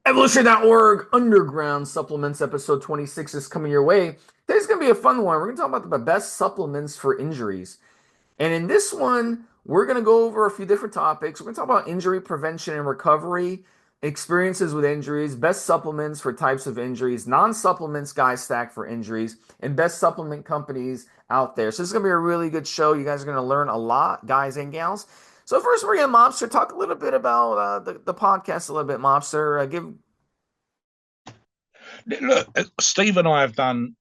Evolutionary.org Underground Supplements episode 26 is coming your way. Today's going to be a fun one. We're going to talk about the best supplements for injuries. And in this one, we're going to go over a few different topics. We're going to talk about injury prevention and recovery, experiences with injuries, best supplements for types of injuries, non-supplements guys stack for injuries, and best supplement companies out there. So this is going to be a really good show. You guys are going to learn a lot, guys and gals. So first, we're going to Mobster talk a little bit about the podcast a little bit, Mobster. Give Look, Steve and I have done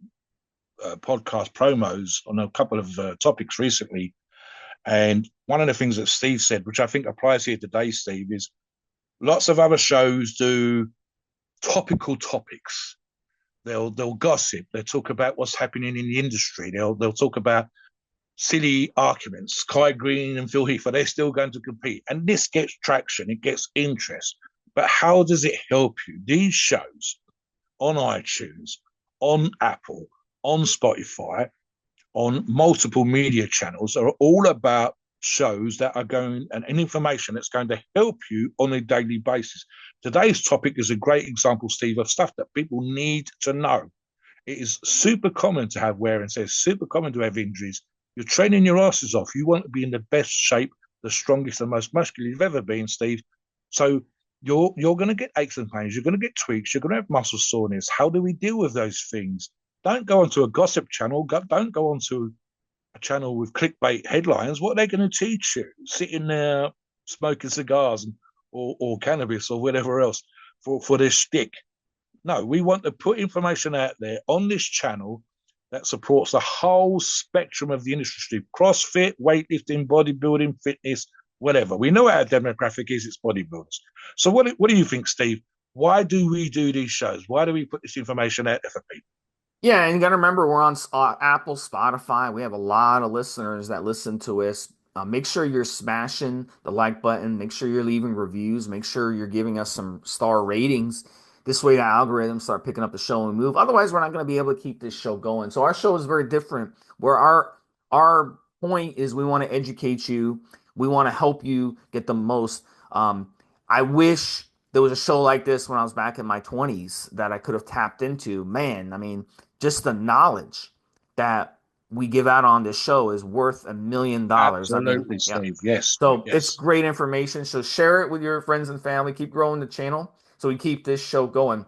podcast promos on a couple of topics recently. And one of the things that Steve said, which I think applies here today, Steve, is lots of other shows do topical topics. They'll gossip. They'll talk about what's happening in the industry. They'll talk about silly arguments. Kai Green and Phil Heath, are they still going to compete? And this gets traction. It gets interest. But how does it help you? These shows on iTunes, on Apple, on Spotify, on multiple media channels are all about shows that are going and information that's going to help you on a daily basis. Today's topic is a great example, Steve, of stuff that people need to know. It is super common to have wear and tear, super common to have injuries. You're training your asses off. You want to be in the best shape, the strongest, the most muscular you've ever been, Steve. So you're going to get aches and pains. You're going to get tweaks. You're going to have muscle soreness. How do we deal with those things? Don't go onto a gossip channel. Don't go onto a channel with clickbait headlines. What are they going to teach you? Sitting there smoking cigars or cannabis or whatever else for their stick. No, we want to put information out there on this channel that supports the whole spectrum of the industry. CrossFit, weightlifting, bodybuilding, fitness, whatever. We know our demographic is, it's bodybuilders. So what do you think, Steve? Why do we do these shows? Why do we put this information out there for people? Yeah, and you got to remember we're on Apple, Spotify. We have a lot of listeners that listen to us. Make sure you're smashing the like button. Make sure you're leaving reviews. Make sure you're giving us some star ratings. This way, the algorithms start picking up the show and move. Otherwise, we're not going to be able to keep this show going. So our show is very different. Where our point is, we want to educate you. We want to help you get the most. I wish there was a show like this when I was back in my 20s that I could have tapped into. Man, I mean, just the knowledge that we give out on this show is worth $1 million. I mean, Absolutely, yeah. Steve. Yes, So it's yes. great information. So share it with your friends and family. Keep growing the channel so we keep this show going.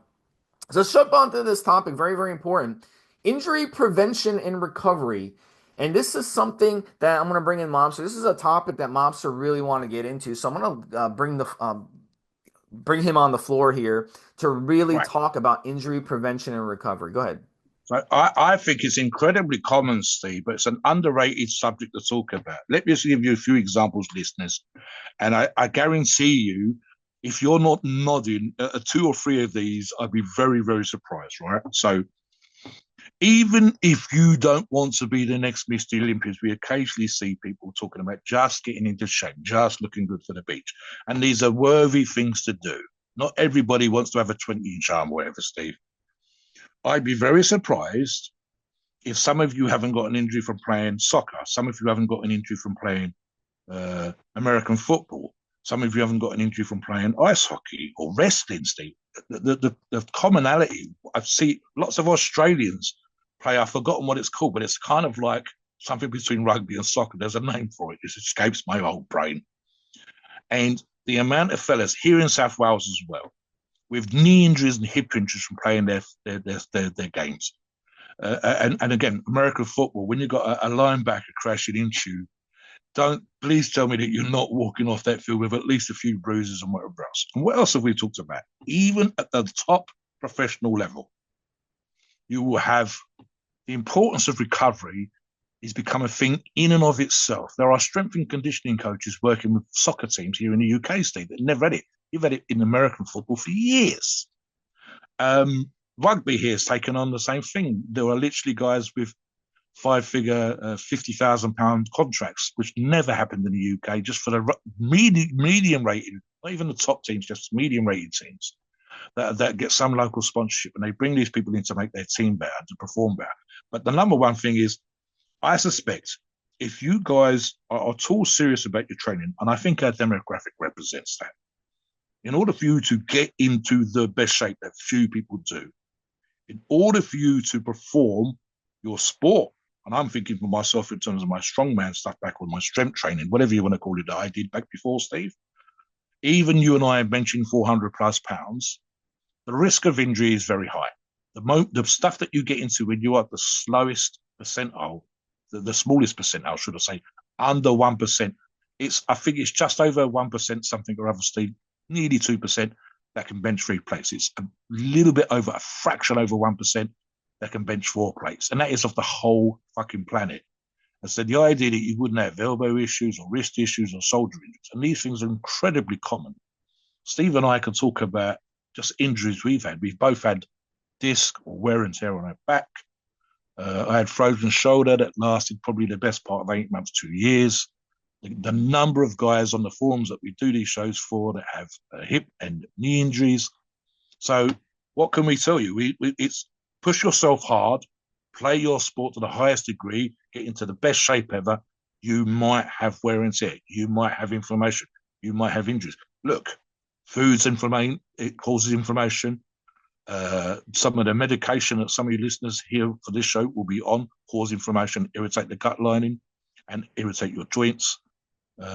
So let's jump onto this topic. Very, very important. Injury prevention and recovery. And this is something that I'm going to bring in Mobster. This is a topic that Mobster really want to get into. So I'm going to bring him on the floor here to really Right. talk about injury prevention and recovery. Go ahead. So I think it's incredibly common, Steve, but it's an underrated subject to talk about. Let me just give you a few examples, listeners. And I guarantee you, if you're not nodding at two or three of these, I'd be very, very surprised, right? So even if you don't want to be the next Mr. Olympians, we occasionally see people talking about just getting into shape, just looking good for the beach. And these are worthy things to do. Not everybody wants to have a 20-inch arm, whatever, Steve. I'd be very surprised if some of you haven't got an injury from playing soccer, some of you haven't got an injury from playing American football, some of you haven't got an injury from playing ice hockey or wrestling, Steve. The commonality, I've seen lots of Australians play, I've forgotten what it's called, but it's kind of like something between rugby and soccer. There's a name for it. It escapes my old brain. And the amount of fellas here in South Wales as well, with knee injuries and hip injuries from playing their games. And again, American football, when you've got a linebacker crashing into you, don't please tell me that you're not walking off that field with at least a few bruises and whatever else. And what else have we talked about? Even at the top professional level, you will have the importance of recovery is become a thing in and of itself. There are strength and conditioning coaches working with soccer teams here in the UK, Steve, that never had it. You've had it in American football for years. Rugby here has taken on the same thing. There are literally guys with five-figure, £50,000 contracts, which never happened in the UK, just for the medium rated, not even the top teams, just medium rated teams that get some local sponsorship, and they bring these people in to make their team better, to perform better. But the number one thing is, I suspect if you guys are at all serious about your training, and I think our demographic represents that, In order for you to get into the best shape that few people do, in order for you to perform your sport, and I'm thinking for myself in terms of my strongman stuff back with my strength training, whatever you want to call it, that I did back before, Steve. Even you and I benching 400 plus pounds, the risk of injury is very high. The stuff that you get into when you are the slowest percentile, the smallest percentile, should I say, under 1%, I think it's just over 1%, something or other, Steve, nearly 2% that can bench 3 plates. It's a little bit over, a fraction over 1% that can bench 4 plates. And that is of the whole fucking planet. I said the idea that you wouldn't have elbow issues or wrist issues or shoulder injuries, and these things are incredibly common. Steve and I can talk about just injuries we've had. We've both had disc or wear and tear on our back. I had frozen shoulder that lasted probably the best part of 8 months, 2 years. The number of guys on the forums that we do these shows for that have hip and knee injuries. So what can we tell you? It's push yourself hard, play your sport to the highest degree, get into the best shape ever. You might have wear and tear. You might have inflammation. You might have injuries. Look, food's inflammation. It causes inflammation. Some of the medication that some of your listeners here for this show will be on cause inflammation, irritate the gut lining, and irritate your joints.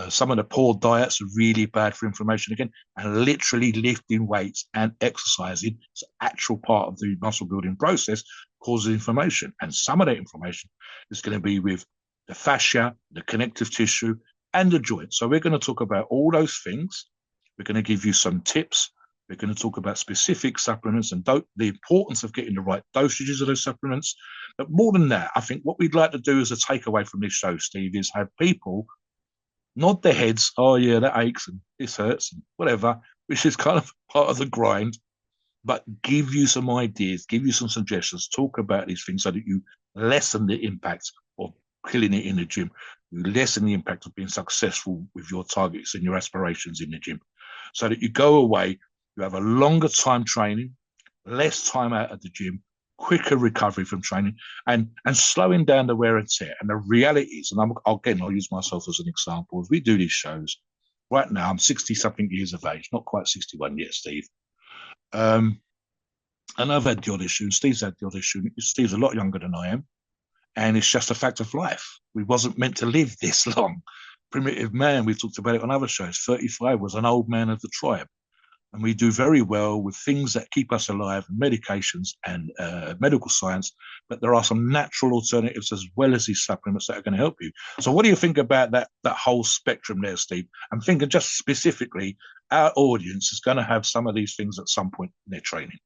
Some of the poor diets are really bad for inflammation again, and literally lifting weights and exercising is an actual part of the muscle building process causes inflammation. And some of that inflammation is going to be with the fascia, the connective tissue, and the joints. So we're going to talk about all those things. We're going to give you some tips. We're going to talk about specific supplements and the importance of getting the right dosages of those supplements. But more than that, I think what we'd like to do as a takeaway from this show, Steve, is have people nod their heads, oh yeah, that aches and this hurts and whatever, which is kind of part of the grind, but give you some ideas, give you some suggestions, talk about these things so that you lessen the impact of killing it in the gym, you lessen the impact of being successful with your targets and your aspirations in the gym, so that you go away, you have a longer time training, less time out at the gym, quicker recovery from training, and slowing down the wear and tear. And the reality is, and I'll use myself as an example, as we do these shows, right now I'm 60 something years of age, not quite 61 yet, Steve. And I've had the odd issue, and Steve's had the odd issue. Steve's a lot younger than I am, and it's just a fact of life. We wasn't meant to live this long. Primitive man, we talked about it on other shows, 35 was an old man of the tribe. And we do very well with things that keep us alive, medications and medical science. But there are some natural alternatives as well as these supplements that are going to help you. So what do you think about that whole spectrum there, Steve? I'm thinking just specifically our audience is going to have some of these things at some point in their training.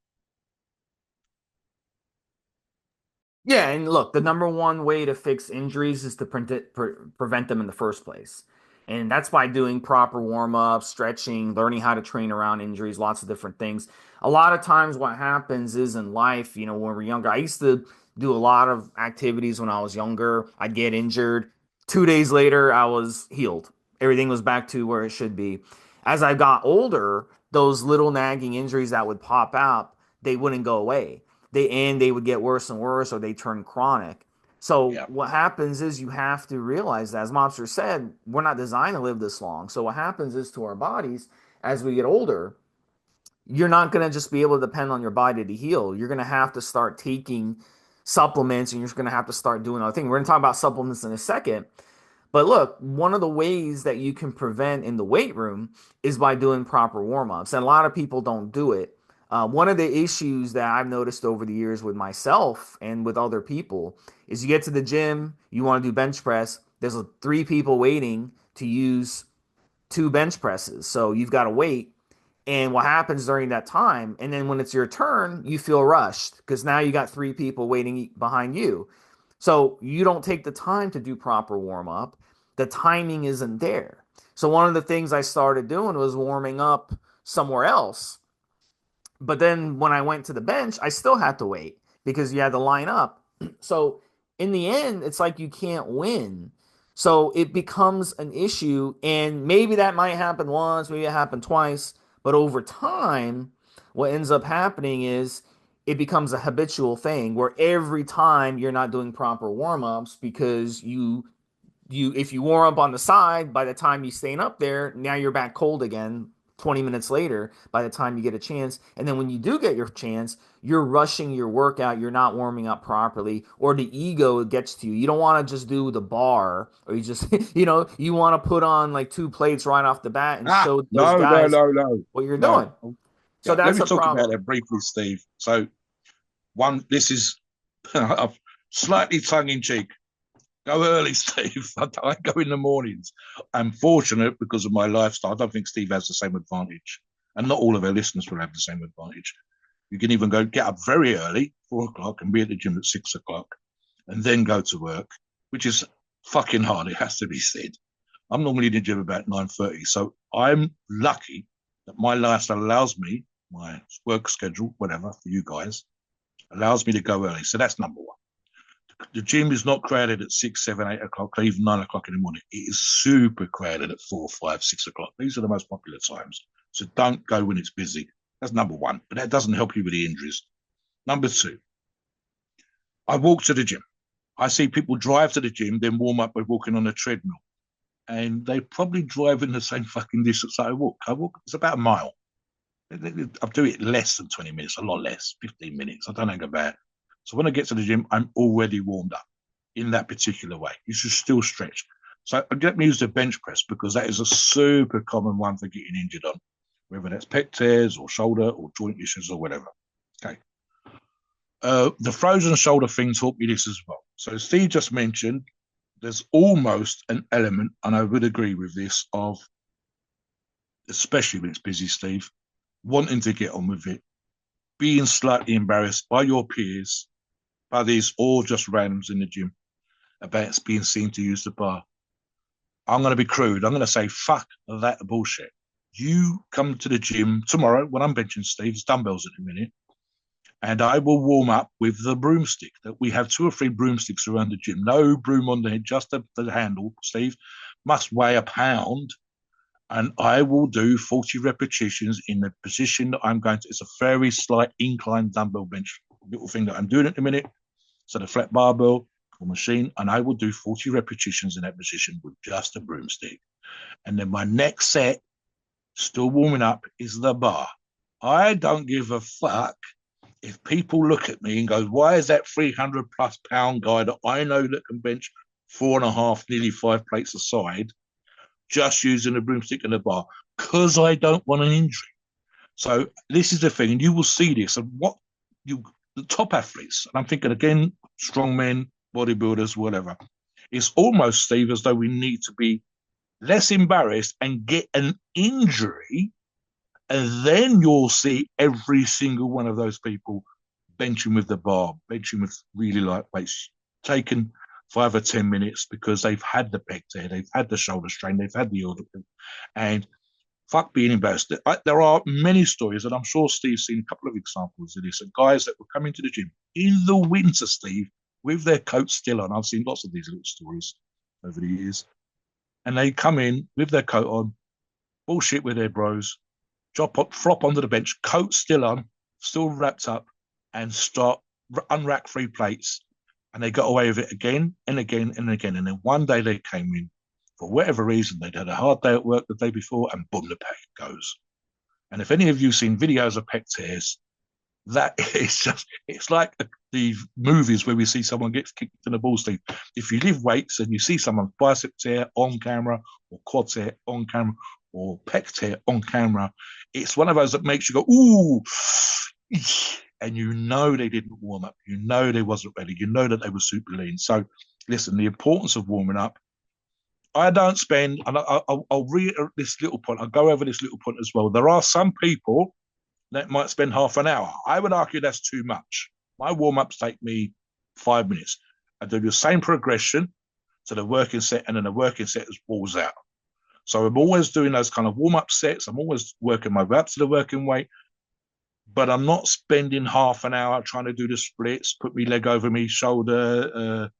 Yeah, and look, the number one way to fix injuries is to prevent them in the first place. And that's by doing proper warm ups, stretching, learning how to train around injuries, lots of different things. A lot of times, what happens is in life, when we're younger, I used to do a lot of activities when I was younger. I'd get injured. 2 days later, I was healed. Everything was back to where it should be. As I got older, those little nagging injuries that would pop out, they wouldn't go away. They would get worse and worse, or they turn chronic. So Yeah. what happens is you have to realize that, as Mobster said, we're not designed to live this long. So what happens is to our bodies as we get older, you're not going to just be able to depend on your body to heal. You're going to have to start taking supplements, and you're going to have to start doing other things. We're going to talk about supplements in a second. But look, one of the ways that you can prevent in the weight room is by doing proper warm ups. And a lot of people don't do it. One of the issues that I've noticed over the years with myself and with other people is you get to the gym, you want to do bench press, there's 3 people waiting to use 2 bench presses. So you've got to wait. And what happens during that time, and then when it's your turn, you feel rushed because now you got 3 people waiting behind you. So you don't take the time to do proper warm up. The timing isn't there. So one of the things I started doing was warming up somewhere else. But then when I went to the bench, I still had to wait because you had to line up. So in the end, it's like you can't win. So it becomes an issue. And maybe that might happen once, maybe it happened twice. But over time, what ends up happening is it becomes a habitual thing where every time you're not doing proper warm-ups because you if you warm up on the side, by the time you stand up there, now you're back cold again 20 minutes later by the time you get a chance. And then when you do get your chance, you're rushing your workout, you're not warming up properly, or the ego gets to you. You don't want to just do the bar, or you just, you want to put on like two plates right off the bat and show those No, no, guys no, no, what you're no. doing. So Yeah, let that's me a talk about problem. that briefly, Steve. So, this is slightly tongue in cheek. Go early, Steve. I go in the mornings. I'm fortunate because of my lifestyle. I don't think Steve has the same advantage. And not all of our listeners will have the same advantage. You can even get up very early, 4 o'clock, and be at the gym at 6 o'clock, and then go to work, which is fucking hard. It has to be said. I'm normally in the gym about 9:30, so I'm lucky that my lifestyle allows me, my work schedule, whatever for you guys, allows me to go early. So that's number one. The gym is not crowded at 6, 7, 8 o'clock, or even 9 o'clock in the morning. It is super crowded at 4, 5, 6 o'clock. These are the most popular times. So don't go when it's busy. That's number one. But that doesn't help you with the injuries. Number two, I walk to the gym. I see people drive to the gym, then warm up by walking on a treadmill. And they probably drive in the same fucking distance that I walk. It's about a mile. I'll do it less than 20 minutes, a lot less, 15 minutes. I don't think about it. So when I get to the gym, I'm already warmed up in that particular way. You should still stretch. So let me use the bench press because that is a super common one for getting injured on, whether that's pec tears or shoulder or joint issues or whatever. Okay. The frozen shoulder thing taught me this as well. So Steve just mentioned there's almost an element, and I would agree with this, of, especially when it's busy, Steve, wanting to get on with it, being slightly embarrassed by your peers, buddies, or just randoms in the gym about being seen to use the bar. I'm going to be crude. I'm going to say, fuck that bullshit. You come to the gym tomorrow when I'm benching Steve's dumbbells at the minute, and I will warm up with the broomstick. That we have 2 or 3 broomsticks around the gym. No broom on the head, just the handle, Steve. Must weigh a pound. And I will do 40 repetitions in the position that I'm going to. It's a very slight incline dumbbell bench little thing that I'm doing at the minute. So the flat barbell or machine, and I will do 40 repetitions in that position with just a broomstick. And then my next set, still warming up, is the bar. I don't give a fuck if people look at me and go, why is that 300+ pound guy that I know that can bench 4.5, nearly 5 plates a side, just using a broomstick and a bar? Because I don't want an injury. So this is the thing, and you will see this. And the top athletes, and I'm thinking again, strongmen, bodybuilders, whatever, it's almost, Steve, as though we need to be less embarrassed and get an injury, and then you'll see every single one of those people benching with the bar, benching with really light weights, taken 5 or 10 minutes because they've had the pec tear, they've had the shoulder strain, they've had the order, and fuck being embarrassed. There are many stories, and I'm sure Steve's seen a couple of examples of this, of guys that were coming to the gym in the winter, Steve, with their coat still on. I've seen lots of these little stories over the years. And they come in with their coat on, bullshit with their bros, flop onto the bench, coat still on, still wrapped up, and start unrack 3 plates. And they got away with it again and again and again. And then one day they came in, for whatever reason, they'd had a hard day at work the day before, and boom, the pec goes. And if any of you have seen videos of pec tears, that is just, it's like the movies where we see someone gets kicked in the balls. Steve. If you lift weights and you see someone's bicep tear on camera, or quad tear on camera, or pec tear on camera, it's one of those that makes you go, ooh, and you know they didn't warm up. You know they wasn't ready. You know that they were super lean. So listen, the importance of warming up, I don't spend, and I'll read this little point. I'll go over this little point as well. There are some people that might spend half an hour. I would argue that's too much. My warm-ups take me 5 minutes. I do the same progression to the working set, and then the working set is balls out. So I'm always doing those kind of warm-up sets. I'm always working my way up to the working weight, but I'm not spending half an hour trying to do the splits, put me leg over me shoulder,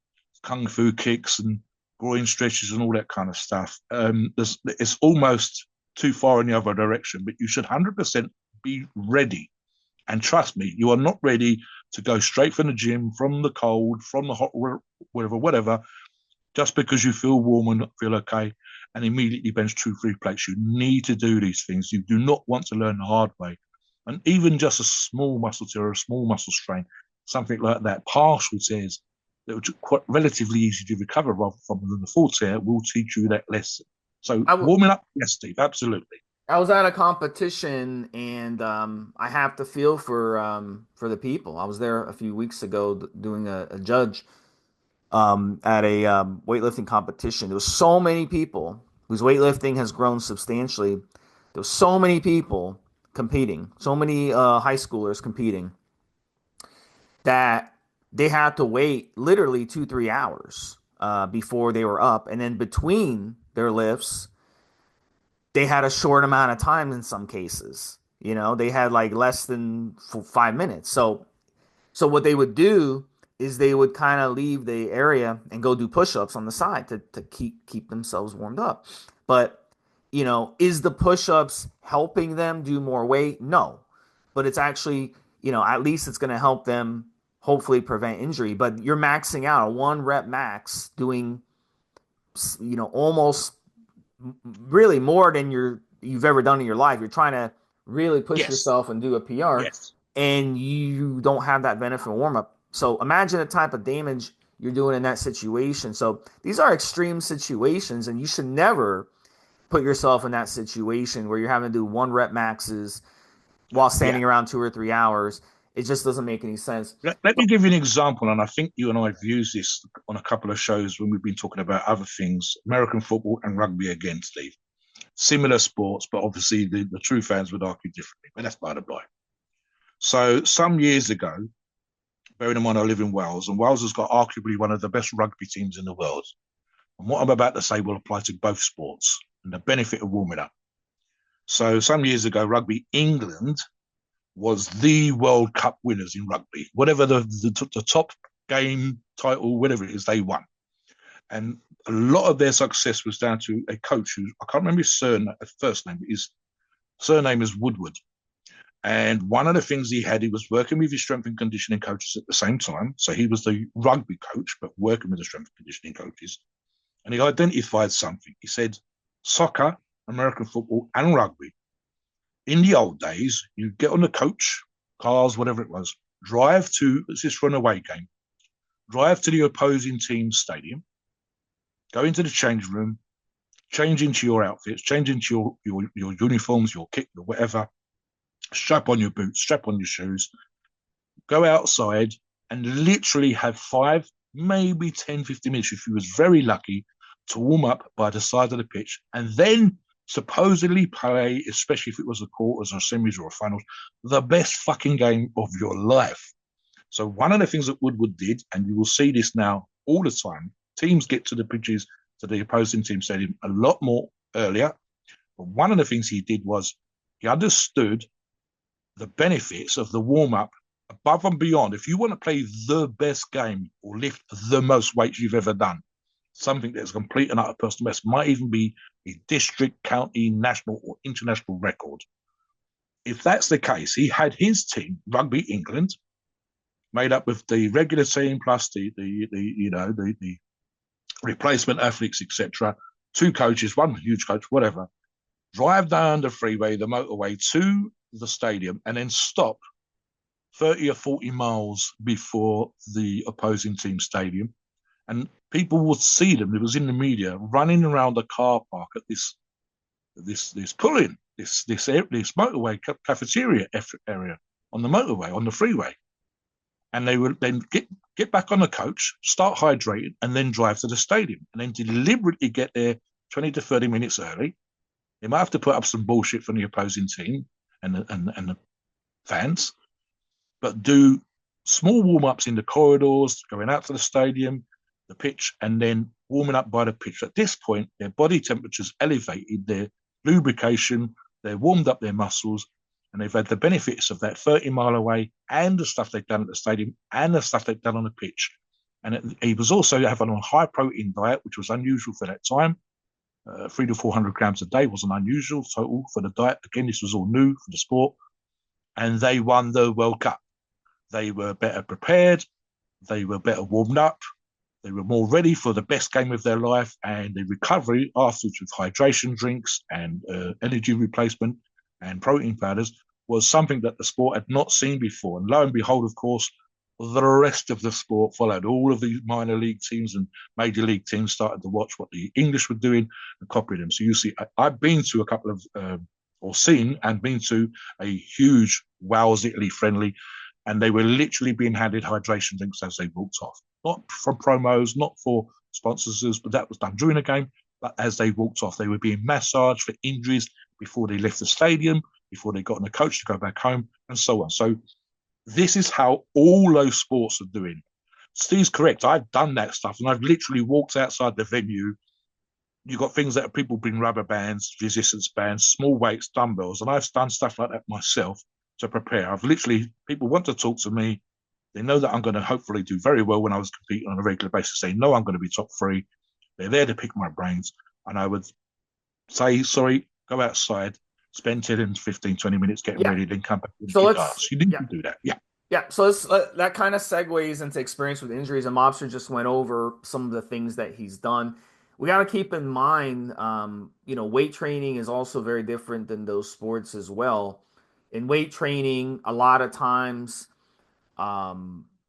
kung fu kicks and groin stretches and all that kind of stuff. It's almost too far in the other direction, but you should 100% be ready. And trust me, you are not ready to go straight from the gym, from the cold, from the hot, whatever, just because you feel warm and feel okay. and immediately bench 2, 3 plates. You need to do these things. You do not want to learn the hard way. And even just a small muscle tear or a small muscle strain, something like that, partial tears that are quite relatively easy to recover rather from than the full tear will teach you that lesson. So I, w- warming up, yes, Steve, absolutely. I was at a competition, and I have to feel for the people. I was there a few weeks ago doing a judge at a weightlifting competition. There was so many people whose weightlifting has grown substantially. There was so many people competing, so many high schoolers competing that they had to wait literally 2 3 hours before they were up, and then between their lifts, they had a short amount of time in some cases. You know, they had like less than 5 minutes. So what they would do is they would kind of leave the area and go do push-ups on the side to keep themselves warmed up. But is the push-ups helping them do more weight? No. But it's actually, at least it's going to help them hopefully prevent injury. But you're maxing out a 1 rep max doing, almost really more than you've ever done in your life. You're trying to really push Yes, yourself and do a PR, yes. and you don't have that benefit warm up. So imagine the type of damage you're doing in that situation. So these are extreme situations, and you should never put yourself in that situation where you're having to do 1 rep maxes while Yeah. standing around 2 or 3 hours. It just doesn't make any sense. Let me give you an example, and I think you and I have used this on a couple of shows when we've been talking about other things, American football and rugby again, Steve. Similar sports, but obviously the true fans would argue differently, but that's by the by. So some years ago, bearing in mind I live in Wales, and Wales has got arguably one of the best rugby teams in the world. And what I'm about to say will apply to both sports and the benefit of warming up. So some years ago, Rugby England was the World Cup winners in rugby. Whatever the top game title, whatever it is, they won. And a lot of their success was down to a coach who I can't remember his first name, but his surname is Woodward. And one of the things he was working with his strength and conditioning coaches at the same time. So he was the rugby coach, but working with the strength and conditioning coaches. And he identified something. He said, soccer, American football, and rugby. In the old days, you get on the coach, cars, whatever it was, drive to, this is for an away game, drive to the opposing team's stadium, go into the change room, change into your outfits, change into your uniforms, your kit, your whatever, strap on your boots, strap on your shoes, go outside and literally have 5, maybe 10, 15 minutes, if you was very lucky, to warm up by the side of the pitch, and then supposedly play, especially if it was a quarters or semis or a finals, the best fucking game of your life. So one of the things that Woodward did, and you will see this now all the time, teams get to the pitches, to the opposing team stadium a lot more earlier. But one of the things he did was he understood the benefits of the warm-up above and beyond. If you want to play the best game or lift the most weights you've ever done, something that's complete and utter personal best, might even be a district, county, national, or international record. If that's the case, he had his team, Rugby England, made up with the regular team plus the replacement athletes, etc. 2 coaches, one huge coach, whatever. Drive down the freeway, the motorway to the stadium, and then stop 30 or 40 miles before the opposing team stadium. And people would see them. It was in the media running around the car park at this pull-in, this motorway cafeteria area on the motorway, on the freeway. And they would then get back on the coach, start hydrating, and then drive to the stadium, and then deliberately get there 20 to 30 minutes early. They might have to put up some bullshit from the opposing team and the fans, but do small warm-ups in the corridors, going out to the stadium, the pitch, and then warming up by the pitch. At this point, their body temperature's elevated, their lubrication, they've warmed up their muscles, and they've had the benefits of that 30-mile away and the stuff they've done at the stadium and the stuff they've done on the pitch. And he was also having a high-protein diet, which was unusual for that time. 300 to 400 grams a day wasn't unusual total for the diet. Again, this was all new for the sport. And they won the World Cup. They were better prepared. They were better warmed up. They were more ready for the best game of their life, and the recovery afterwards with hydration drinks and energy replacement and protein powders was something that the sport had not seen before. And lo and behold, of course, the rest of the sport followed. All of the minor league teams and major league teams started to watch what the English were doing and copy them. So you see, I've been to a couple of, or seen and been to a huge Wales Italy friendly, and they were literally being handed hydration drinks as they walked off. Not from promos, not for sponsors, but that was done during the game. But as they walked off, they were being massaged for injuries before they left the stadium, before they got on the coach to go back home, and so on. So this is how all those sports are doing. Steve's correct. I've done that stuff, and I've literally walked outside the venue. You've got things that people bring rubber bands, resistance bands, small weights, dumbbells, and I've done stuff like that myself to prepare. I've literally, people want to talk to me. They know that I'm going to hopefully do very well when I was competing on a regular basis. They know I'm going to be top three. They're there to pick my brains. And I would say, sorry, go outside, spend 10 and 15, 20 minutes getting Yeah. ready, then come back and So kick let's, ass. You need yeah. to do that. Yeah. Yeah, so that kind of segues into experience with injuries, and Mobster just went over some of the things that he's done. We got to keep in mind, weight training is also very different than those sports as well. In weight training, a lot of times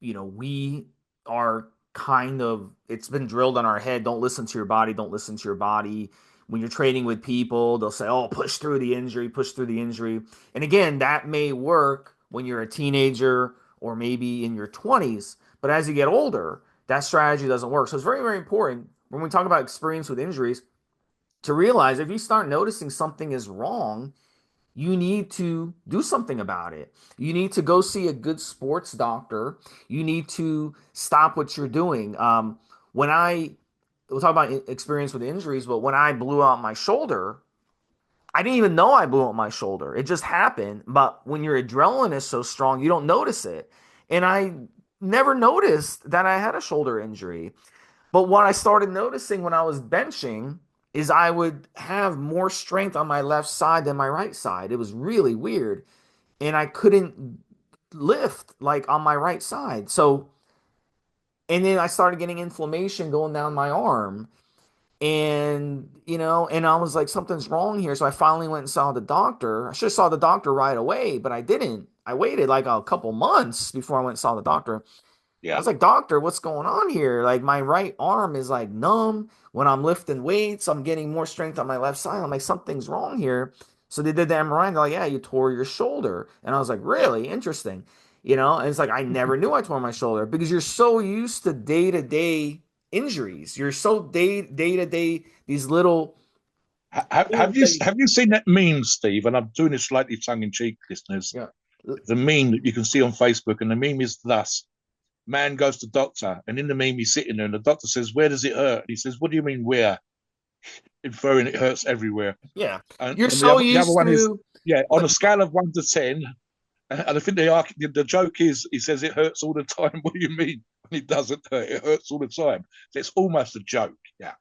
we are kind of, it's been drilled on our head. Don't listen to your body. Don't listen to your body. When you're training with people, they'll say, oh, push through the injury, push through the injury. And again, that may work when you're a teenager or maybe in your 20s. But as you get older, that strategy doesn't work. So it's very, very important when we talk about experience with injuries to realize if you start noticing something is wrong, you need to do something about it. You need to go see a good sports doctor. You need to stop what you're doing. When I, we'll talk about experience with injuries, but when I blew out my shoulder, I didn't even know I blew out my shoulder. It just happened. But when your adrenaline is so strong, you don't notice it. And I never noticed that I had a shoulder injury. But what I started noticing when I was benching is I would have more strength on my left side than my right side. It was really weird. And I couldn't lift like on my right side. So, and then I started getting inflammation going down my arm. And I was like, something's wrong here. So I finally went and saw the doctor. I should have saw the doctor right away, but I didn't. I waited like a couple months before I went and saw the doctor. I Yeah. was like, doctor, what's going on here? Like my right arm is like numb. When I'm lifting weights, I'm getting more strength on my left side. I'm like, something's wrong here. So they did the MRI and they're like, yeah, you tore your shoulder. And I was like, Yeah. really interesting. And it's like, I never knew I tore my shoulder because you're so used to day-to-day injuries. You're so day-to-day, these little Have things you that you, have you seen that meme, Steve? And I'm doing this slightly tongue in cheek, listeners. yeah. The meme that you can see on Facebook, and the meme is thus: man goes to doctor, and in the meme he's sitting there, and the doctor says, "Where does it hurt?" And he says, "What do you mean where?" Inferring it hurts everywhere. Yeah. And You're the so other used one is, to yeah, on like a scale of 1 to 10, and I think the joke is he says it hurts all the time. What do you mean? It doesn't hurt. It hurts all the time. So it's almost a joke. Yeah.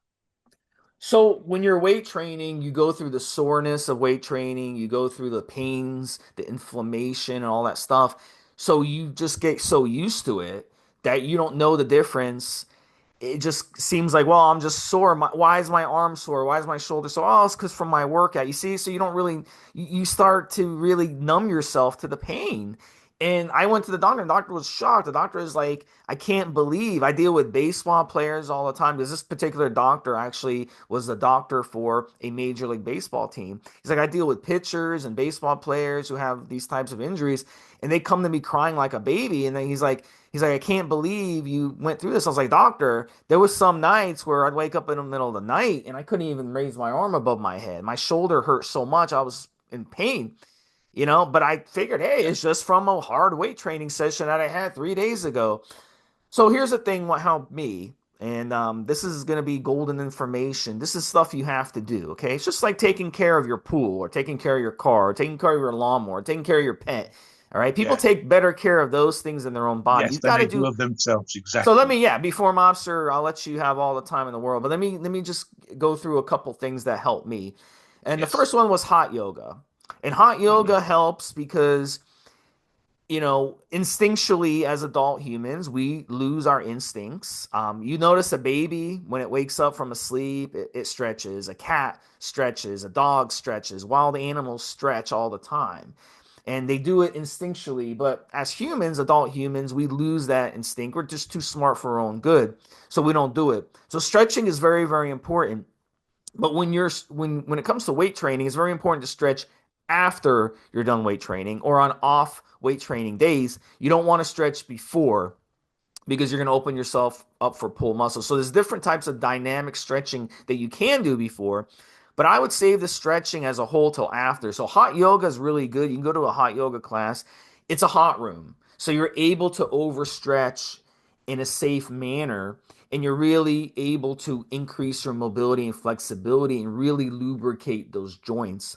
So when you're weight training, you go through the soreness of weight training, you go through the pains, the inflammation, and all that stuff. So you just get so used to it that you don't know the difference. It just seems like, well, I'm just sore. Why is my arm sore? Why is my shoulder sore? Oh, it's because from my workout. You see, so you don't really, you start to really numb yourself to the pain. And I went to the doctor, and the doctor was shocked. The doctor is like, I can't believe I deal with baseball players all the time because this particular doctor actually was the doctor for a Major League Baseball team. He's like, I deal with pitchers and baseball players who have these types of injuries, and they come to me crying like a baby. And then he's like, I can't believe you went through this. I was like, doctor, there was some nights where I'd wake up in the middle of the night and I couldn't even raise my arm above my head. My shoulder hurt so much I was in pain. But I figured, hey, Yeah. it's just from a hard weight training session that I had 3 days ago. So here's the thing: what helped me, and this is going to be golden information. This is stuff you have to do. Okay, it's just like taking care of your pool, or taking care of your car, or taking care of your lawnmower, or taking care of your pet. All right, people Yeah. take better care of those things in their own body. Yes, You've then got to they do do. of themselves. So let Exactly. me, yeah, before Mobster, I'll let you have all the time in the world, but let me just go through a couple things that helped me. And the Yes. first one was hot yoga. And hot Yeah. yoga helps because instinctually as adult humans, we lose our instincts. You notice a baby when it wakes up from a sleep, it stretches. A cat stretches. A dog stretches. Wild animals stretch all the time. And they do it instinctually. But as humans, adult humans, we lose that instinct. We're just too smart for our own good. So we don't do it. So stretching is very, very important. But when it comes to weight training, it's very important to stretch after you're done weight training or on off weight training days. You don't want to stretch before because you're going to open yourself up for pull muscle. So there's different types of dynamic stretching that you can do before, but I would save the stretching as a whole till after. So hot yoga is really good. You can go to a hot yoga class. It's a hot room. So you're able to overstretch in a safe manner and you're really able to increase your mobility and flexibility and really lubricate those joints.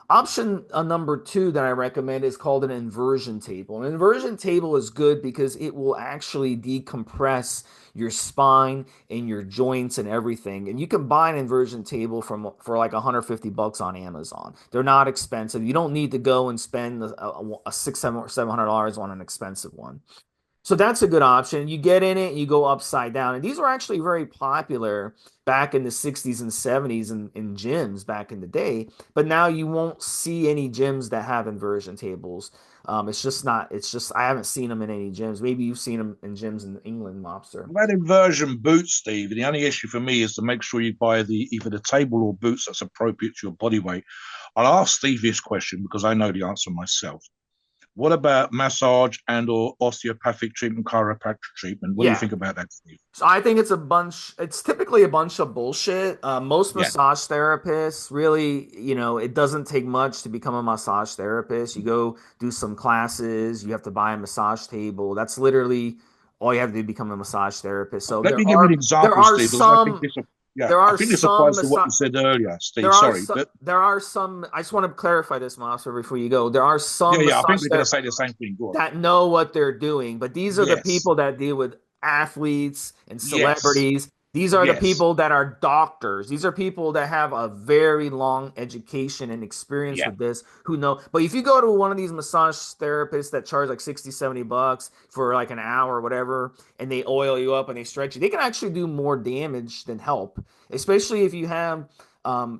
Option number two that I recommend is called an inversion table. An inversion table is good because it will actually decompress your spine and your joints and everything. And you can buy an inversion table for like $150 on Amazon. They're not expensive. You don't need to go and spend a six, $700 on an expensive one. So that's a good option. You get in it and you go upside down. And these were actually very popular back in the 60s and 70s in gyms back in the day. But now you won't see any gyms that have inversion tables. It's just not, it's just, I haven't seen them in any gyms. Maybe you've seen them in gyms in England, Mobster. I've had inversion boots, Steve, and the only issue for me is to make sure you buy the either the table or boots that's appropriate to your body weight. I'll ask Steve this question because I know the answer myself. What about massage and or osteopathic treatment, chiropractic treatment? What do you Yeah. think about that, Steve? So I think it's typically a bunch of bullshit. Most Yeah. massage therapists really, it doesn't take much to become a massage therapist. You go do some classes, you have to buy a massage table. That's literally all you have to do to become a massage therapist. So Let me give you an there example, are Steve, because I think some, this, yeah, there I are think this some applies to what massage you said earlier, Steve. there are Sorry, some but there are some I just want to clarify this, Master, before you go. There are yeah, some yeah, I think massage we're going to say the same thing. Go on. that know what they're doing, but these are the Yes, people that deal with athletes and yes, celebrities. These are the yes, people that are doctors. These are people that have a very long education and experience yeah, with this who know. But if you go to one of these massage therapists that charge like 60, $70 for like an hour or whatever, and they oil you up and they stretch you, they can actually do more damage than help, especially if you have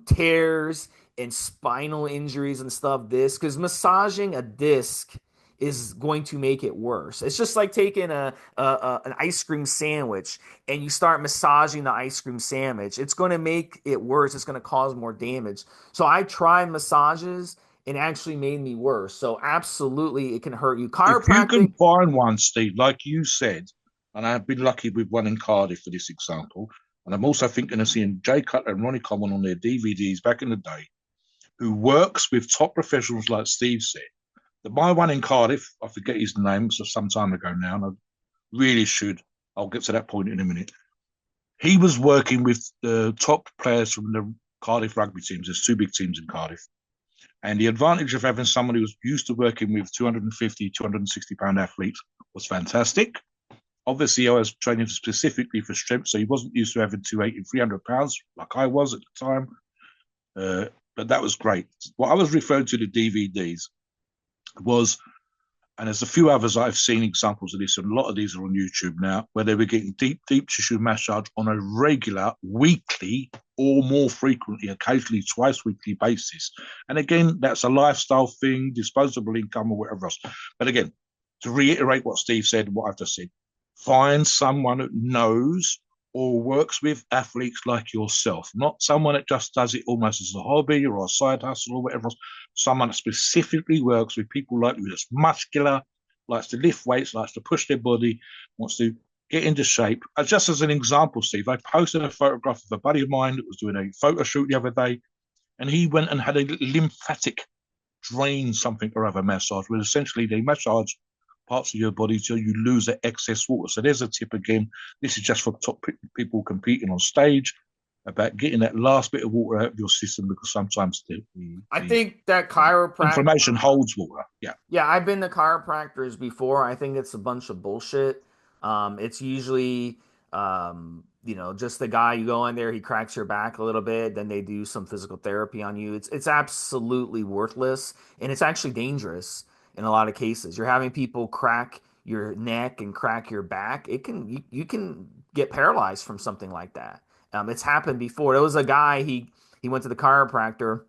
tears and spinal injuries and stuff. This because massaging a disc is going to make it worse. It's just like taking an ice cream sandwich and you start massaging the ice cream sandwich. It's going to make it worse. It's going to cause more damage. So I tried massages and it actually made me worse. So absolutely, it can hurt you. if you can Chiropractic, find one, Steve, like you said, and I've been lucky with one in Cardiff for this example, and I'm also thinking of seeing Jay Cutler and Ronnie Coleman on their DVDs back in the day, who works with top professionals like Steve said. My one in Cardiff, I forget his name, so some time ago now, and I really should. I'll get to that point in a minute. He was working with the top players from the Cardiff rugby teams. There's two big teams in Cardiff. And the advantage of having someone who was used to working with 250, 260 pound athletes was fantastic. Obviously, I was training specifically for strength, so he wasn't used to having 280, 300 pounds like I was at the time. But that was great. What I was referring to the DVDs was, and there's a few others I've seen examples of this, and a lot of these are on YouTube now, where they were getting deep, deep tissue massage on a regular, weekly, or more frequently, occasionally twice weekly basis. And again, that's a lifestyle thing, disposable income, or whatever else. But again, to reiterate what Steve said, what I've just said, find someone that knows or works with athletes like yourself, not someone that just does it almost as a hobby or a side hustle or whatever else. Someone that specifically works with people like you, that's muscular, likes to lift weights, likes to push their body, wants to get into shape. Just as an example, Steve, I posted a photograph of a buddy of mine that was doing a photo shoot the other day, and he went and had a lymphatic drain something or other massage, where essentially they massage parts of your body till you lose the excess water. So there's a tip again. This is just for top people competing on stage about getting that last bit of water out of your system, because sometimes I the think that chiropractic. inflammation holds water. Yeah. Yeah, I've been to chiropractors before. I think it's a bunch of bullshit. It's usually, just the guy you go in there, he cracks your back a little bit, then they do some physical therapy on you. It's absolutely worthless and it's actually dangerous in a lot of cases. You're having people crack your neck and crack your back. You can get paralyzed from something like that. It's happened before. There was a guy, he went to the chiropractor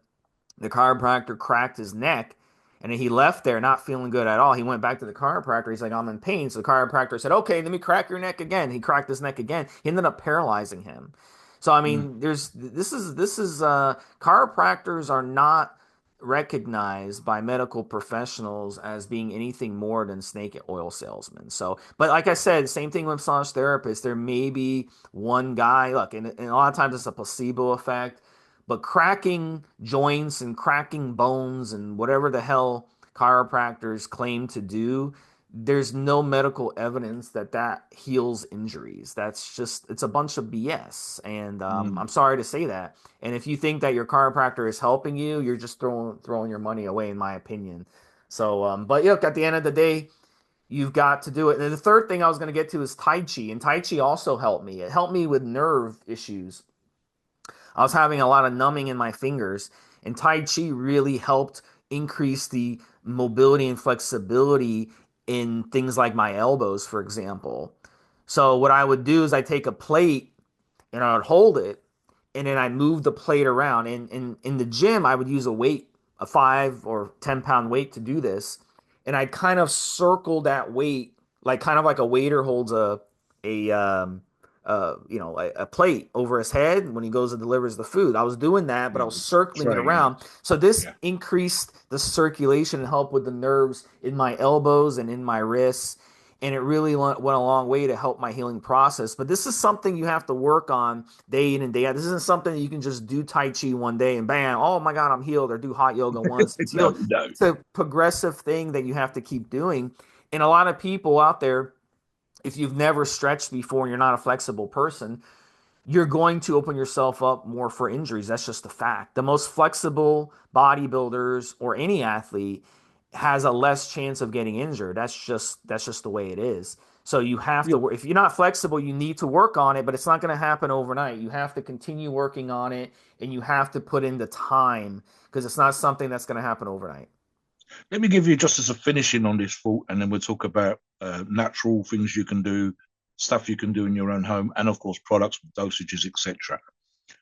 cracked his neck, and then he left there not feeling good at all. He went back to the chiropractor. He's like, I'm in pain. So the chiropractor said, okay, let me crack your neck again. He cracked his neck again. He ended up paralyzing him. So I Mm. mean, there's this is chiropractors are not recognized by medical professionals as being anything more than snake oil salesmen. So, but like I said, same thing with massage therapists. There may be one guy, look, and a lot of times it's a placebo effect, but cracking joints and cracking bones and whatever the hell chiropractors claim to do, there's no medical evidence that that heals injuries. That's just, it's a bunch of BS. And Mm. I'm sorry to say that. And if you think that your chiropractor is helping you, you're just throwing your money away, in my opinion. So, but look, at the end of the day, you've got to do it. And the third thing I was going to get to is Tai Chi. And Tai Chi also helped me. It helped me with nerve issues. I was having a lot of numbing in my fingers, and Tai Chi really helped increase the mobility and flexibility in things like my elbows, for example. So, what I would do is I take a plate and I would hold it, and then I move the plate around. And in the gym, I would use a weight, a 5 or 10 pound weight to do this, and I kind of circle that weight, like kind of like a waiter holds a a plate over his head when he goes and delivers the food. I was doing that, but I Yeah, was circling it tray. Yeah, around. So this yeah. increased the circulation and helped with the nerves in my elbows and in my wrists, and it really went a long way to help my healing process. But this is something you have to work on day in and day out. This isn't something that you can just do Tai Chi one day and bam, oh my God, I'm healed, or do hot yoga once. It's No, healed. no. It's a progressive thing that you have to keep doing. And a lot of people out there, if you've never stretched before and you're not a flexible person, you're going to open yourself up more for injuries. That's just a fact. The most flexible bodybuilders or any athlete has a less chance of getting injured. That's just the way it is. So you have Yeah. to if you're not flexible, you need to work on it, but it's not going to happen overnight. You have to continue working on it, and you have to put in the time, because it's not something that's going to happen overnight. Let me give you just as a finishing on this thought, and then we'll talk about natural things you can do, stuff you can do in your own home, and of course, products, dosages, etc.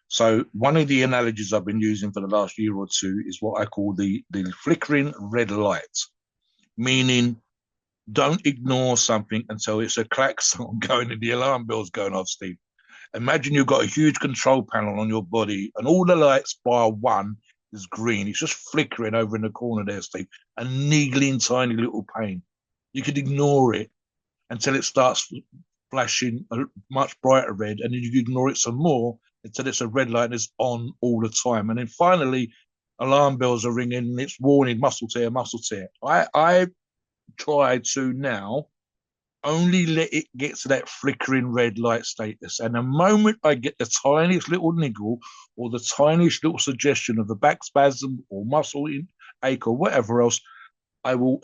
So, one of the analogies I've been using for the last year or two is what I call the flickering red light, meaning don't ignore something until it's a klaxon going and the alarm bell's going off, Steve. Imagine you've got a huge control panel on your body, and all the lights bar one is green. It's just flickering over in the corner there, Steve, a niggling, tiny little pain. You could ignore it until it starts flashing a much brighter red, and then you ignore it some more until it's a red light and it's on all the time. And then finally, alarm bells are ringing and it's warning muscle tear, muscle tear. I try to now only let it get to that flickering red light status. And the moment I get the tiniest little niggle or the tiniest little suggestion of a back spasm or muscle ache or whatever else, I will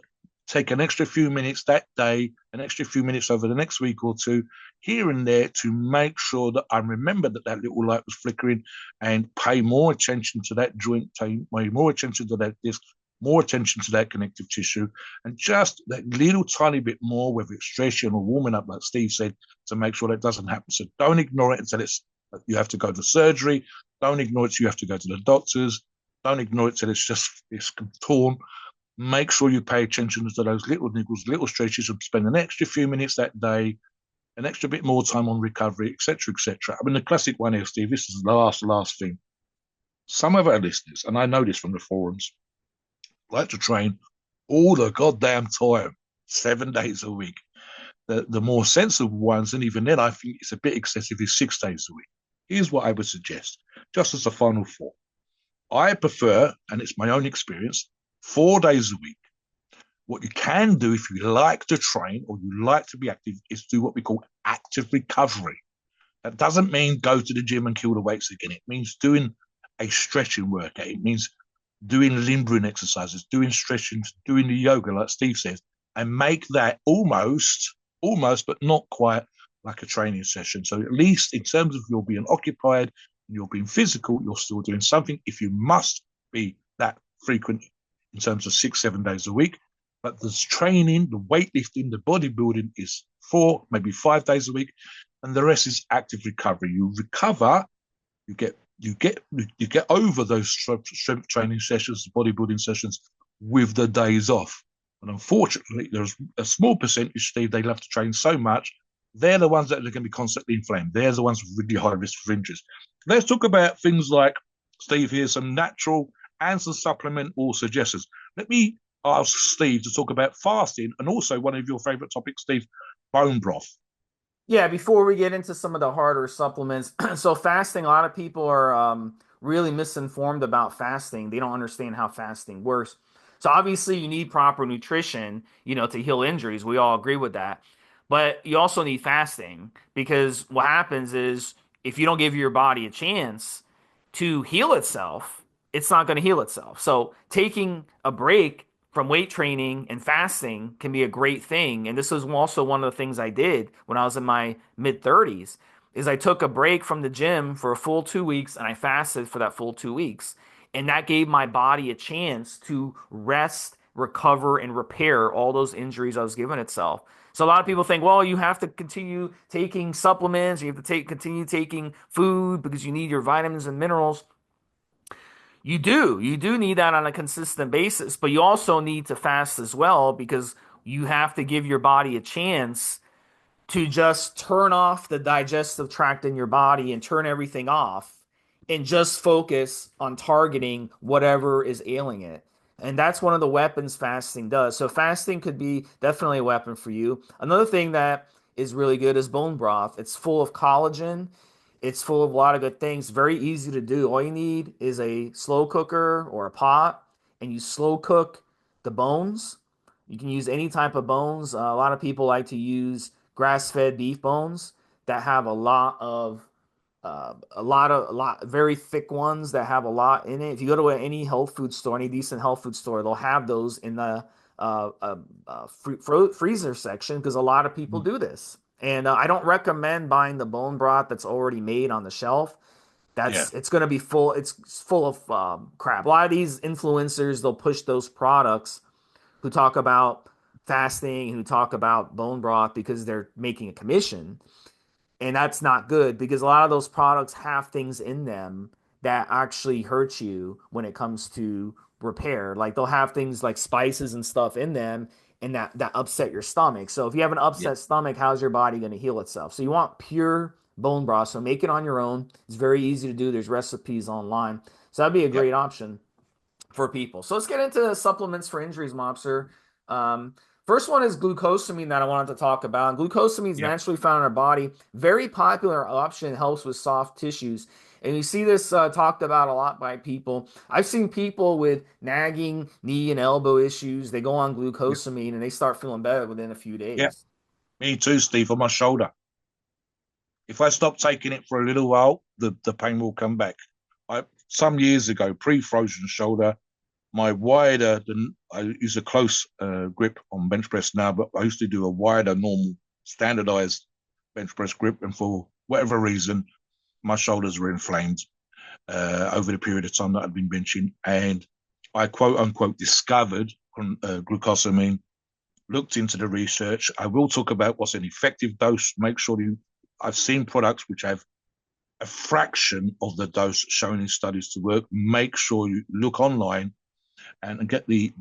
take an extra few minutes that day, an extra few minutes over the next week or two, here and there, to make sure that I remember that that little light was flickering and pay more attention to that joint, pay more attention to that disc, more attention to that connective tissue, and just that little tiny bit more, whether it's stretching or warming up, like Steve said, to make sure that doesn't happen. So don't ignore it until it's you have to go to surgery. Don't ignore it till you have to go to the doctors. Don't ignore it till it's torn. Make sure you pay attention to those little niggles, little stretches, and spend an extra few minutes that day, an extra bit more time on recovery, etc., etc. I mean, the classic one here, Steve. This is the last thing. Some of our listeners, and I know this from the forums, like to train all the goddamn time, 7 days a week. The more sensible ones, and even then, I think it's a bit excessive, is 6 days a week. Here's what I would suggest, just as a final thought. I prefer, and it's my own experience, 4 days a week. What you can do if you like to train or you like to be active is do what we call active recovery. That doesn't mean go to the gym and kill the weights again. It means doing a stretching workout. It means doing limbering exercises, doing stretching, doing the yoga, like Steve says, and make that almost, but not quite like a training session. So at least in terms of you're being occupied, you're being physical, you're still doing something. If you must be that frequent in terms of 6, 7 days a week, But the training, the weightlifting, the bodybuilding is 4, maybe 5 days a week, and the rest is active recovery. You recover, you get over those strength training sessions, the bodybuilding sessions, with the days off. And unfortunately, there's a small percentage, Steve, they love to train so much. They're the ones that are going to be constantly inflamed. They're the ones with really high risk for injuries. Let's talk about things like, Steve, here's some natural and some supplemental suggestions. Let me ask Steve to talk about fasting and also one of your favorite topics, Steve, bone broth. Yeah, before we get into some of the harder supplements, so fasting, a lot of people are really misinformed about fasting. They don't understand how fasting works. So obviously you need proper nutrition, to heal injuries. We all agree with that. But you also need fasting because what happens is if you don't give your body a chance to heal itself, it's not going to heal itself. So taking a break from weight training and fasting can be a great thing. And this was also one of the things I did when I was in my mid 30s is I took a break from the gym for a full 2 weeks and I fasted for that full 2 weeks. And that gave my body a chance to rest, recover, and repair all those injuries I was giving itself. So a lot of people think, well, you have to continue taking supplements, you have to continue taking food because you need your vitamins and minerals. You do need that on a consistent basis, but you also need to fast as well because you have to give your body a chance to just turn off the digestive tract in your body and turn everything off and just focus on targeting whatever is ailing it. And that's one of the weapons fasting does. So fasting could be definitely a weapon for you. Another thing that is really good is bone broth. It's full of collagen. It's full of a lot of good things. Very easy to do. All you need is a slow cooker or a pot, and you slow cook the bones. You can use any type of bones. A lot of people like to use grass-fed beef bones that have very thick ones that have a lot in it. If you go to any health food store, any decent health food store, they'll have those in the freezer section because a lot of people do this. And I don't recommend buying the bone broth that's already made on the shelf. Yeah, It's going to be full. It's full of crap. A lot of these influencers they'll push those products who talk about fasting, who talk about bone broth because they're making a commission. And that's not good because a lot of those products have things in them that actually hurt you when it comes to repair. Like they'll have things like spices and stuff in them and that upset your stomach. So if you have an yeah, upset stomach, how's your body going to heal itself? So you want pure bone broth. So make it on your own. It's very easy to do. There's recipes online. So that'd be a yeah, great option for people. So let's get into supplements for injuries, Mobster. Um, First one is glucosamine that I wanted to talk about. Glucosamine is yeah, naturally found in our body. Very popular option, helps with soft tissues. And you see this talked about a lot by people. I've seen people with nagging knee and elbow issues. They go on yeah, glucosamine and they start feeling better within a few yeah. days. Me too, Steve, on my shoulder. If I stop taking it for a little while, the pain will come back. Some years ago, pre-frozen shoulder, my wider than I use a close grip on bench press now, but I used to do a wider, normal, standardized bench press grip, and for whatever reason, my shoulders were inflamed over the period of time that I'd been benching, and I quote unquote discovered glucosamine. Looked into the research. I will talk about what's an effective dose. Make sure you. I've seen products which have a fraction of the dose shown in studies to work. Make sure you look online and get the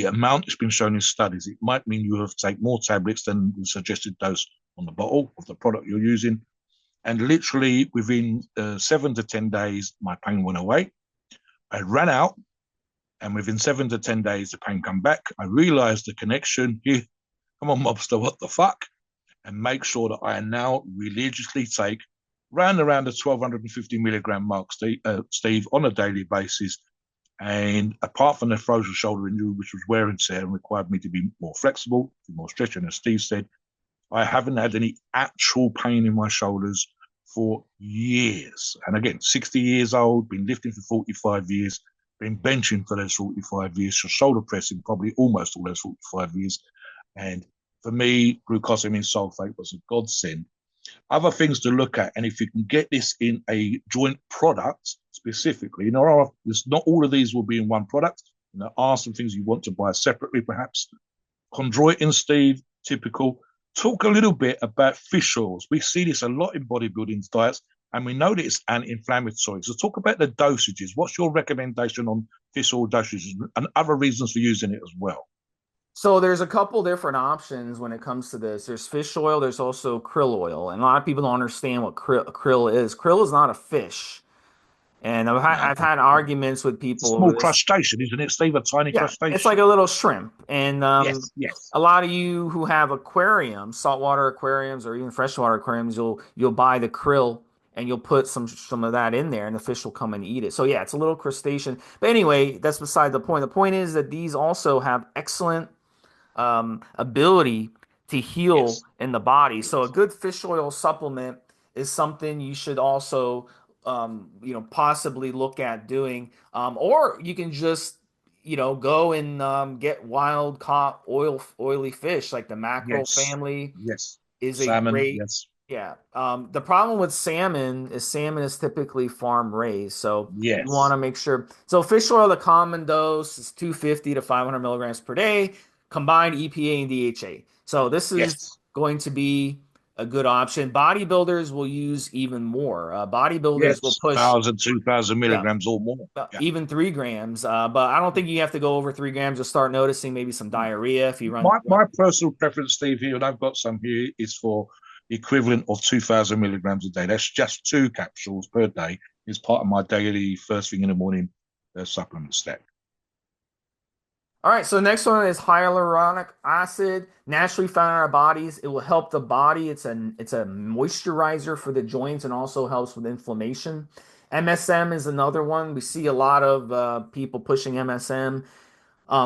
amount that's been shown in studies. It might mean you have to take more tablets than the suggested dose on the bottle of the product you're using. And literally within 7 to 10 days, my pain went away. I ran out, and within 7 to 10 days, the pain come back. I realized the connection. Here, come on, mobster, what the fuck? And make sure that I now religiously take around the 1250 milligram mark, Steve, on a daily basis. And apart from the frozen shoulder injury, which was wear and tear and required me to be more flexible, more stretching, as Steve said, I haven't had any actual pain in my shoulders for years. And again, 60 years old, been lifting for 45 years, been benching for those 45 years, so shoulder pressing probably almost all those 45 years. And for me, glucosamine sulfate was a godsend. Other things to look at, and if you can get this in a joint product specifically, there's not all of these will be in one product. And there are some things you want to buy separately, perhaps. Chondroitin, Steve, typical. Talk a little bit about fish oils. We see this a lot in bodybuilding diets, and we know that it's anti-inflammatory. So talk about the dosages. What's your recommendation on fish oil dosages and other reasons for using it as well? So there's a couple different options when it comes to this. There's fish oil, there's also krill oil, and a lot of people don't understand what krill is. Krill is not a fish, and No, I've had arguments with people over small this. crustacean, isn't it, Steve? A tiny Yeah, it's like crustacean. a little shrimp. And Yes, yes, a lot of you who have aquariums, saltwater aquariums or even freshwater aquariums, you'll buy the krill and you'll put some of that in there and the fish will come and eat it. So yeah, it's a little crustacean. But anyway, that's beside the point. The point is that these also have excellent ability to heal yes, in the body. So a yes, good fish oil supplement is something you should also, possibly look at doing. Or you can just, go and get wild caught oily fish like the mackerel yes, family yes. is a Salmon, great, yes, yeah. The problem with salmon is typically farm raised, so you want yes, to make sure. So fish oil, the common dose is 250 to 500 milligrams per day, combined EPA and DHA. So this is yes, going to be a good option. Bodybuilders will use even more. Bodybuilders will yes. push, 1,000, 2,000 yeah, milligrams or more. Yeah. even 3 grams. But I don't think you have to go over 3 grams. You'll start noticing maybe some diarrhea if you run. My personal preference, Steve, here, and I've got some here, is for the equivalent of 2,000 milligrams a day. That's just 2 capsules per day. Is part of my daily first thing in the morning supplement stack. All right, so the next one is hyaluronic acid, naturally found in our bodies. It will help the body. It's a moisturizer for the joints and also helps with inflammation. MSM is another one. We see a lot of people pushing MSM.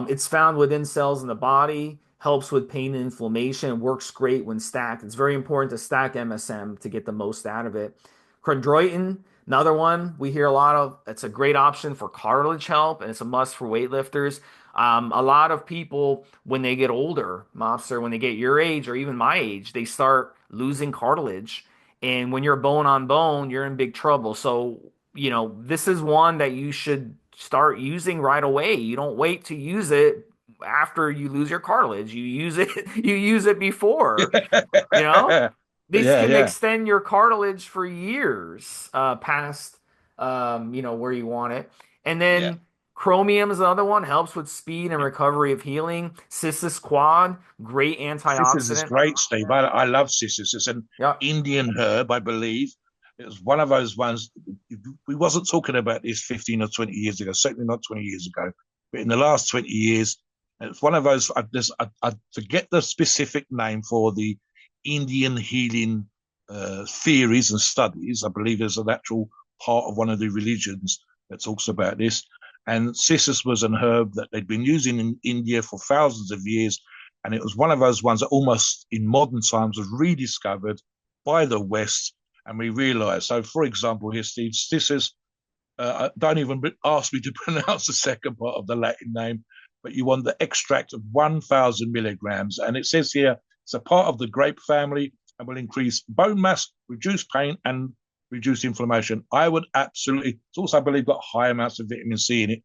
It's found within cells in the body, helps with pain and inflammation, works great when stacked. It's very important to stack MSM to get the most out of it. Chondroitin, another one we hear a lot of. It's a great option for cartilage help, and it's a must for weightlifters. A lot of people, when they get older, Mobster, when they get your age or even my age, they start losing cartilage. And when you're bone on bone, you're in big trouble. So, this is one that you should start using right away. You don't wait to use it after you lose your cartilage. You use it, you use it before, you know? Yeah, This can yeah, extend your cartilage for years past where you want it. And yeah. then chromium is another one, helps with speed and recovery of healing. Cissus quad, great Cissus is antioxidant. great, Steve. I love cissus. It's an Yep. Indian herb, I believe. It was one of those ones. We wasn't talking about this 15 or 20 years ago, certainly not 20 years ago. But in the last 20 years, it's one of those. I forget the specific name for the Indian healing theories and studies. I believe there's an actual part of one of the religions that talks about this. And cissus was an herb that they'd been using in India for thousands of years, and it was one of those ones that almost in modern times was rediscovered by the West, and we realized. So, for example, here, Steve, this is, don't even ask me to pronounce the second part of the Latin name, but you want the extract of 1,000 milligrams. And it says here it's a part of the grape family and will increase bone mass, reduce pain, and reduce inflammation. I would absolutely, it's also, I believe, got high amounts of vitamin C in it.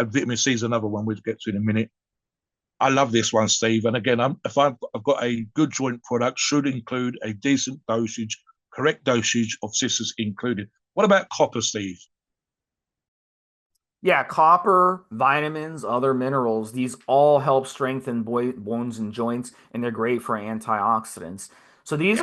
Vitamin C is another one we'll get to in a minute. I love this one, Steve. And again, if I've got a good joint product, should include a decent dosage, correct dosage of cissus included. What about copper, Steve? Yeah, copper, vitamins, other minerals, these all help strengthen bones and joints, and they're great for antioxidants. So Yes.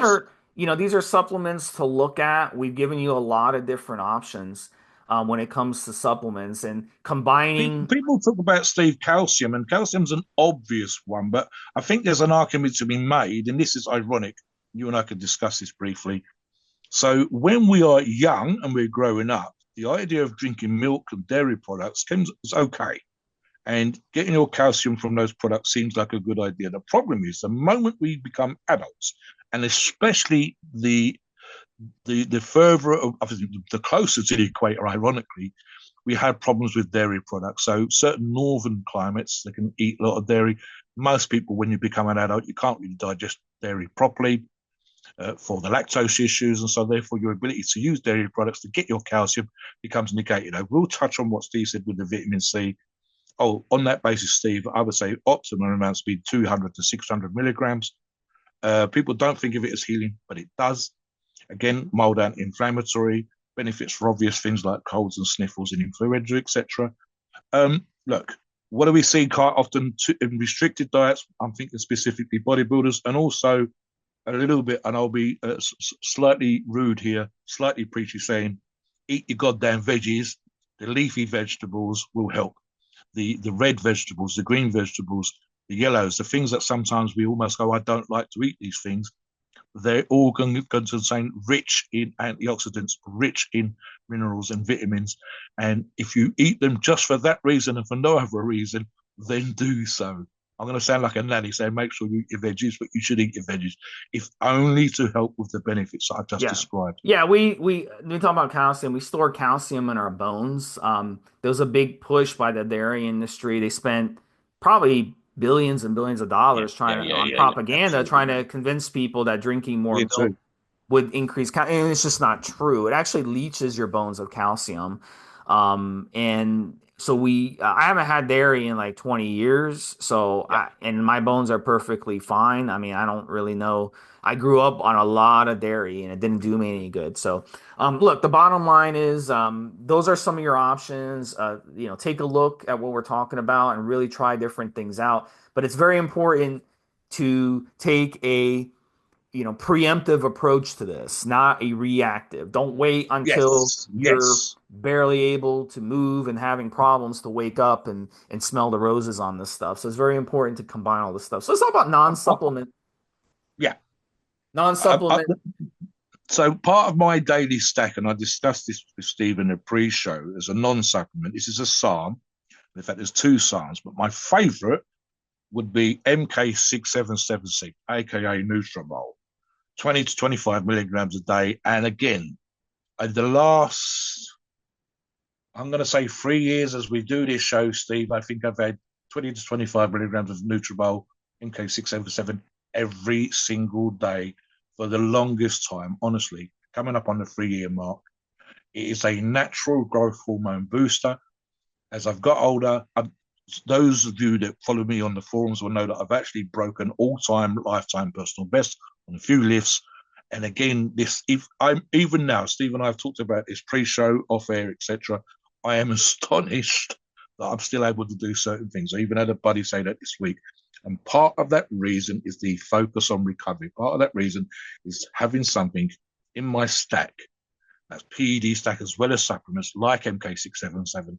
these are supplements to look at. We've given you a lot of different options when it comes to supplements and combining. People talk about, Steve, calcium, and calcium's an obvious one, but I think there's an argument to be made, and this is ironic. You and I could discuss this briefly. So, when we are young and we're growing up, the idea of drinking milk and dairy products is okay. And getting your calcium from those products seems like a good idea. The problem is the moment we become adults, and especially the further, the closer to the equator, ironically, we have problems with dairy products. So certain northern climates, they can eat a lot of dairy. Most people, when you become an adult, you can't really digest dairy properly for the lactose issues, and so therefore your ability to use dairy products to get your calcium becomes negated. We'll touch on what Steve said with the vitamin C. oh, on that basis, Steve, I would say optimum amounts be 200 to 600 milligrams. People don't think of it as healing, but it does. Again, mild anti-inflammatory, benefits for obvious things like colds and sniffles and influenza, etc. Look, what do we see quite often in restricted diets? I'm thinking specifically bodybuilders, and also a little bit, and I'll be slightly rude here, slightly preachy, saying, eat your goddamn veggies. The leafy vegetables will help. The red vegetables, the green vegetables, the yellows, the things that sometimes we almost go, I don't like to eat these things. They're all going to contain rich in antioxidants, rich in minerals and vitamins. And if you eat them just for that reason and for no other reason, then do so. I'm going to sound like a nanny saying, make sure you eat your veggies, but you should eat your veggies, if only to help with the benefits that I've just Yeah. described. Yeah, we talk about calcium. We store calcium in our bones. There was a big push by the dairy industry. They spent probably billions and billions of Yeah, dollars yeah, trying to yeah, on yeah, yeah. propaganda, Absolutely. trying to convince people that drinking more Here milk too. would increase and it's just not true. It actually leaches your bones of calcium. And so I haven't had dairy in like 20 years. So Yeah. and my bones are perfectly fine. I mean, I don't really know. I grew up on a lot of dairy and it didn't do me any good. So, look, the bottom line is, those are some of your options. Take a look at what we're talking about and really try different things out. But it's very important to take a preemptive approach to this, not a reactive. Don't wait until Yes. you're Yes. barely able to move and having problems to wake up and smell the roses on this stuff. So it's very important to combine all this stuff. So let's talk about non-supplement. Yeah. I, Non-supplement. So part of my daily stack, and I discussed this with Steve in a pre-show, as a non-supplement. This is a SARM. In fact, there's two SARMs, but my favourite would be MK6776, aka Nutramol, 20 to 25 milligrams a day. And again, in the last, I'm going to say 3 years as we do this show, Steve, I think I've had 20 to 25 milligrams of Nutramol, MK677, every single day for the longest time, honestly, coming up on the 3 year mark. It is a natural growth hormone booster. As I've got older, those of you that follow me on the forums will know that I've actually broken all-time lifetime personal best on a few lifts. And again, this if I'm even now, Steve and I have talked about this pre-show, off-air, etc. I am astonished that I'm still able to do certain things. I even had a buddy say that this week. And part of that reason is the focus on recovery. Part of that reason is having something in my stack, that's PED stack as well as supplements like MK677,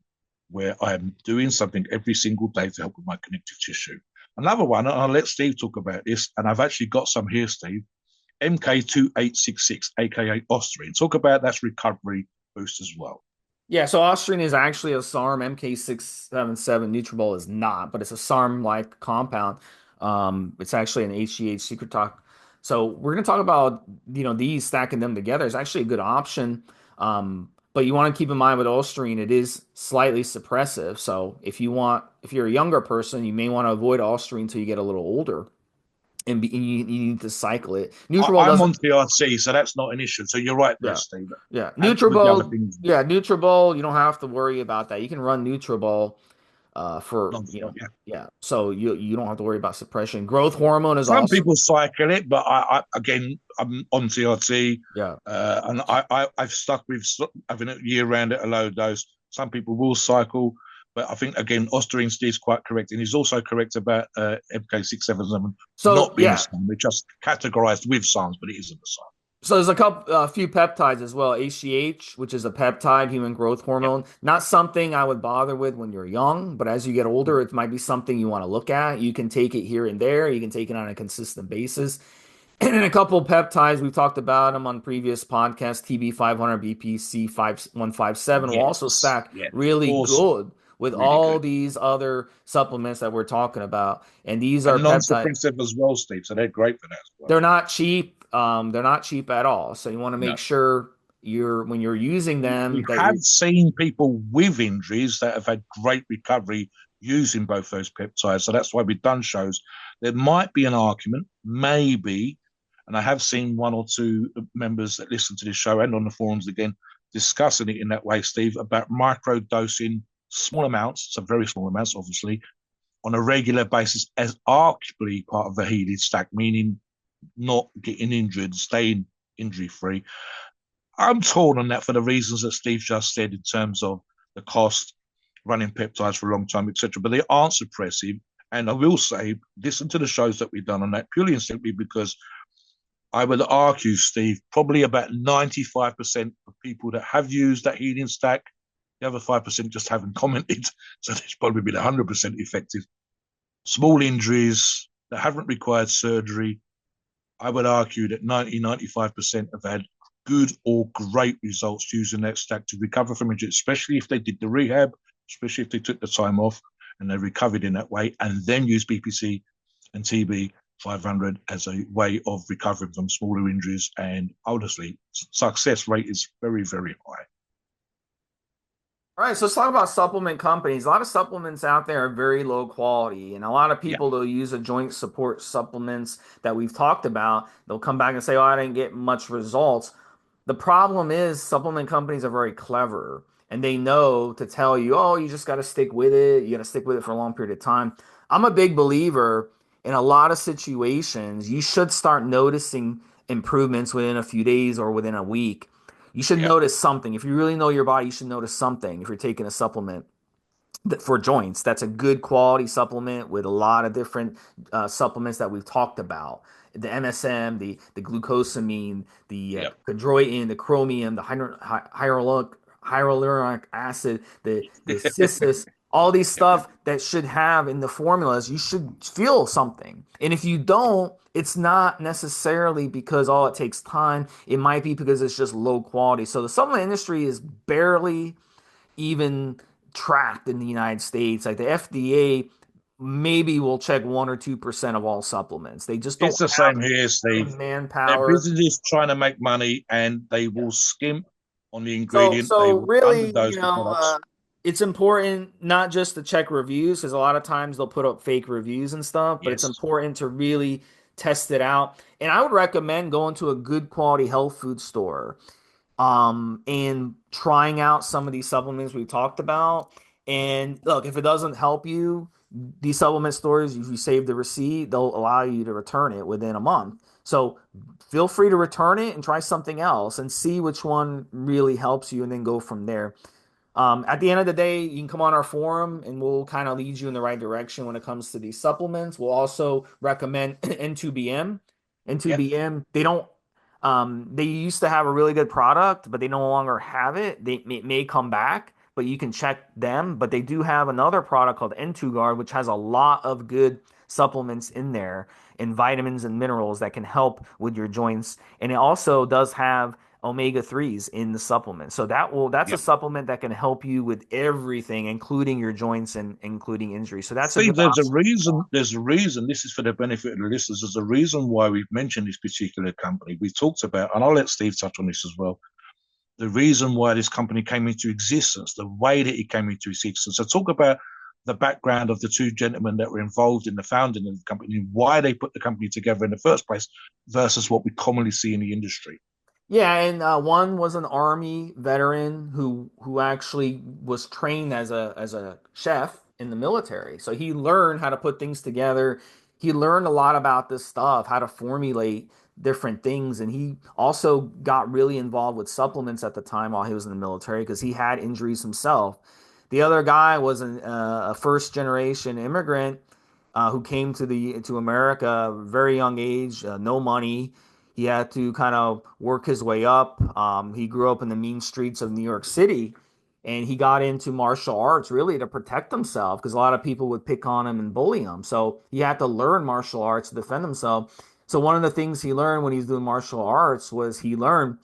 where I'm doing something every single day to help with my connective tissue. Another one, and I'll let Steve talk about this, and I've actually got some here, Steve, MK2866, aka Osterine. Talk about that's recovery boost as well. Yeah, so Austrian is actually a SARM. MK677 Nutrabol is not, but it's a SARM-like compound. It's actually an HGH secret talk. So we're going to talk about, these stacking them together is actually a good option. But you want to keep in mind with Austrian, it is slightly suppressive. So if you're a younger person, you may want to avoid Austrian until you get a little older you need to cycle it. Nutrabol I'm doesn't. on TRC, so that's not an issue. So you're right there, Yeah. Steve. Yeah. And with the other Nutrabol, things, yeah, Nutrabol, you don't have to worry about that. You can run Nutrabol for, non-stop, yeah. yeah. So you don't have to worry about suppression. Growth hormone is Some also, people cycle it, but I again, I'm on TRT, yeah. and I've stuck with having a year round at a low dose. Some people will cycle, but I think again, Osterine Steve's quite correct, and he's also correct about MK677 So not being a yeah. SARM. It's just categorized with SARMs, but it isn't a SARM. So there's a few peptides as well. HGH, which is a peptide, human growth Yep. hormone. Not something I would bother with when you're young, but as you get older, it might be something you want to look at. You can take it here and there. You can take it on a consistent basis. And then a couple of peptides, we've talked about them on previous podcasts, TB500, BPC 5157 will also Yes, stack yes, really awesome, good with really all good, these other supplements that we're talking about. And these are and peptide. non-suppressive as well, Steve. So they're great for that as well. They're not cheap. They're not cheap at all. So you want to No. make sure when you're using We them that have you're seen people with injuries that have had great recovery using both those peptides. So that's why we've done shows. There might be an argument, maybe, and I have seen one or two members that listen to this show and on the forums again discussing it in that way, Steve, about micro dosing small amounts, some very small amounts, obviously, on a regular basis as arguably part of the healing stack, meaning not getting injured, staying injury free. I'm torn on that for the reasons that Steve just said in terms of the cost, running peptides for a long time, etc. But they aren't suppressive. And I will say, listen to the shows that we've done on that purely and simply because I would argue, Steve, probably about 95% of people that have used that healing stack, the other 5% just haven't commented. So it's probably been 100% effective. Small injuries that haven't required surgery, I would argue that 95% have had good or great results using that stack to recover from injury, especially if they did the rehab, especially if they took the time off and they recovered in that way, and then use BPC and TB 500 as a way of recovering from smaller injuries. And honestly, success rate is very, very high. All right, so let's talk about supplement companies. A lot of supplements out there are very low quality, and a lot of Yeah, people they'll use a joint support supplements that we've talked about. They'll come back and say, "Oh, I didn't get much results." The problem is supplement companies are very clever and they know to tell you, "Oh, you just got to stick with it. You got to stick with it for a long period of time." I'm a big believer in a lot of situations. You should start noticing improvements within a few days or within a week. You should yeah, notice something. If you really know your body, you should notice something if you're taking a supplement for joints. That's a good quality supplement with a lot of different supplements that we've talked about. The MSM, the glucosamine, the yeah. chondroitin, the chromium, the hyaluronic acid, the cissus, all these stuff that should have in the formulas, you should feel something. And if you don't, it's not necessarily because all it takes time. It might be because it's just low quality. So the supplement industry is barely even tracked in the United States. Like the FDA maybe will check 1 or 2% of all supplements. They just don't It's the have same here, the Steve. Their manpower. business is trying to make money and they will skimp on the So, ingredient. They so will really, underdose the products. it's important not just to check reviews because a lot of times they'll put up fake reviews and stuff, but it's Yes. important to really test it out. And I would recommend going to a good quality health food store and trying out some of these supplements we talked about. And look, if it doesn't help you, these supplement stores, if you save the receipt, they'll allow you to return it within a month. So feel free to return it and try something else and see which one really helps you and then go from there. At the end of the day, you can come on our forum and we'll kind of lead you in the right direction when it comes to these supplements. We'll also recommend N2BM. Yeah. N2BM, they used to have a really good product, but they no longer have it. It may come back, but you can check them. But they do have another product called N2 Guard, which has a lot of good supplements in there and vitamins and minerals that can help with your joints. And it also does have omega 3s in the supplement. So that's a Yeah. supplement that can help you with everything, including your joints and including injury. So that's a Steve, good there's a option. reason. There's a reason. This is for the benefit of the listeners. There's a reason why we've mentioned this particular company. We talked about, and I'll let Steve touch on this as well. The reason why this company came into existence, the way that it came into existence. So talk about the background of the two gentlemen that were involved in the founding of the company, why they put the company together in the first place, versus what we commonly see in the industry. Yeah, and one was an army veteran who actually was trained as a chef in the military. So he learned how to put things together. He learned a lot about this stuff, how to formulate different things, and he also got really involved with supplements at the time while he was in the military because he had injuries himself. The other guy was a first generation immigrant who came to America very young age, no money. He had to kind of work his way up. He grew up in the mean streets of New York City, and he got into martial arts really to protect himself because a lot of people would pick on him and bully him. So he had to learn martial arts to defend himself. So one of the things he learned when he was doing martial arts was he learned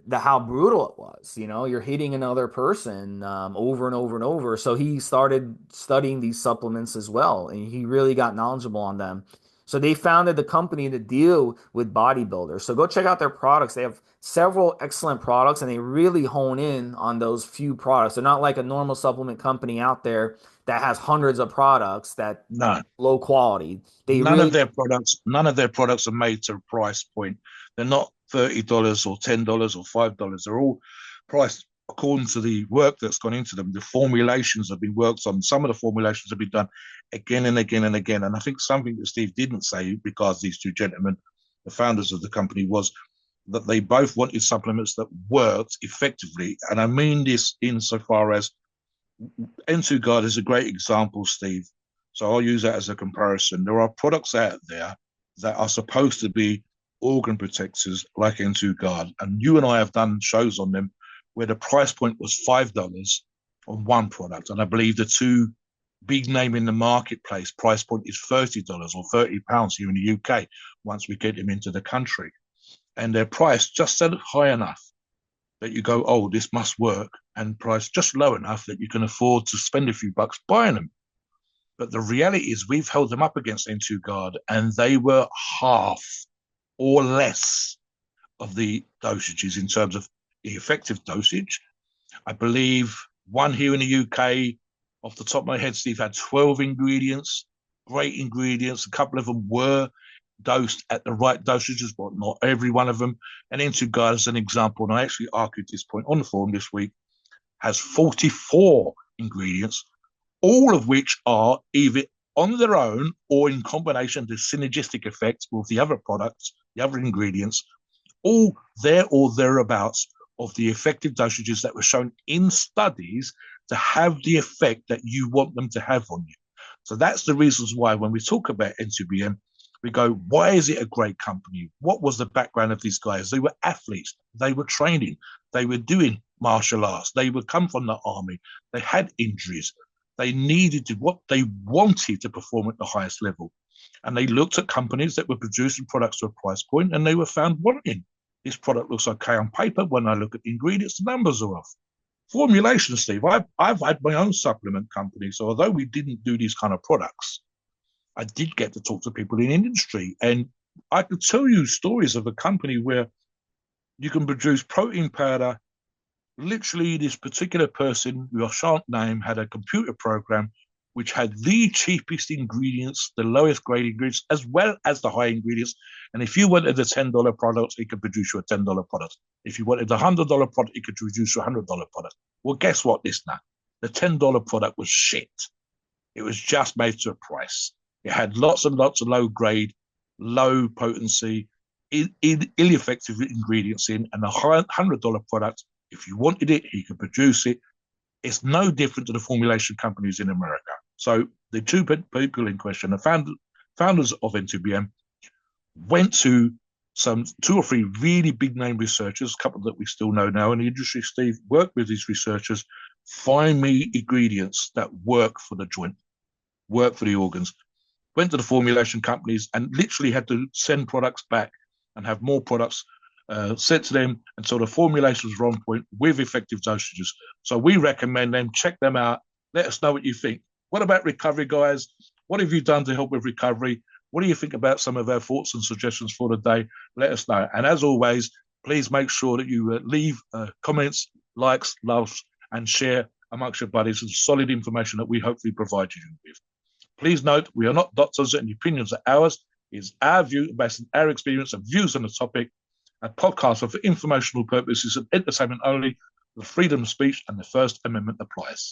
the how brutal it was. You know, you're hitting another person over and over and over. So he started studying these supplements as well, and he really got knowledgeable on them. So they founded the company to deal with bodybuilders. So go check out their products. They have several excellent products, and they really hone in on those few products. They're not like a normal supplement company out there that has hundreds of products that No, low quality. They none of really their products are made to a price point. They're not $30 or $10 or $5. They're all priced according to the work that's gone into them, the formulations have been worked on. Some of the formulations have been done again and again and again. And I think something that Steve didn't say, because these two gentlemen, the founders of the company, was that they both wanted supplements that worked effectively. And I mean this insofar as N2 Guard is a great example, Steve. So I'll use that as a comparison. There are products out there that are supposed to be organ protectors like N2 Guard. And you and I have done shows on them where the price point was $5 on one product. And I believe the two big name in the marketplace price point is $30 or £30 here in the UK once we get them into the country. And their price just set it high enough that you go, oh, this must work, and price just low enough that you can afford to spend a few bucks buying them. But the reality is we've held them up against N2 Guard, and they were half or less of the dosages in terms of the effective dosage. I believe one here in the UK, off the top of my head, Steve, had 12 ingredients, great ingredients. A couple of them were dosed at the right dosages, but not every one of them. And N2 Guard, as an example, and I actually argued this point on the forum this week, has 44 ingredients, all of which are either on their own or in combination, the synergistic effect with the other products, the other ingredients, all there or thereabouts of the effective dosages that were shown in studies to have the effect that you want them to have on you. So that's the reasons why when we talk about N2BM, we go, why is it a great company? What was the background of these guys? They were athletes. They were training. They were doing martial arts. They would come from the army. They had injuries. They needed to, what they wanted to perform at the highest level. And they looked at companies that were producing products to a price point, and they were found wanting. This product looks okay on paper. When I look at the ingredients, the numbers are off. Formulation, Steve, I've had my own supplement company. So although we didn't do these kind of products, I did get to talk to people in the industry. And I could tell you stories of a company where you can produce protein powder. Literally, this particular person, who I shan't name, had a computer program which had the cheapest ingredients, the lowest grade ingredients, as well as the high ingredients. And if you wanted a $10 product, it could produce you a $10 product. If you wanted a $100 product, it could produce you a $100 product. Well, guess what, listener? The $10 product was shit. It was just made to a price. It had lots and lots of low grade, low potency, ill-effective ingredients in, and a $100 product, if you wanted it, he could produce it. It's no different to the formulation companies in America. So the two people in question, the founders of N2BM, went to some 2 or 3 really big name researchers, a couple that we still know now in the industry, Steve, worked with these researchers, find me ingredients that work for the joint, work for the organs, went to the formulation companies and literally had to send products back and have more products sent to them. And so the formulations were on point with effective dosages. So we recommend them, check them out. Let us know what you think. What about recovery, guys? What have you done to help with recovery? What do you think about some of our thoughts and suggestions for the day? Let us know. And as always, please make sure that you leave comments, likes, loves, and share amongst your buddies with solid information that we hopefully provide you with. Please note, we are not doctors and the opinions are ours. It is our view based on our experience and views on the topic. A podcast are for informational purposes and entertainment only. The freedom of speech and the First Amendment applies.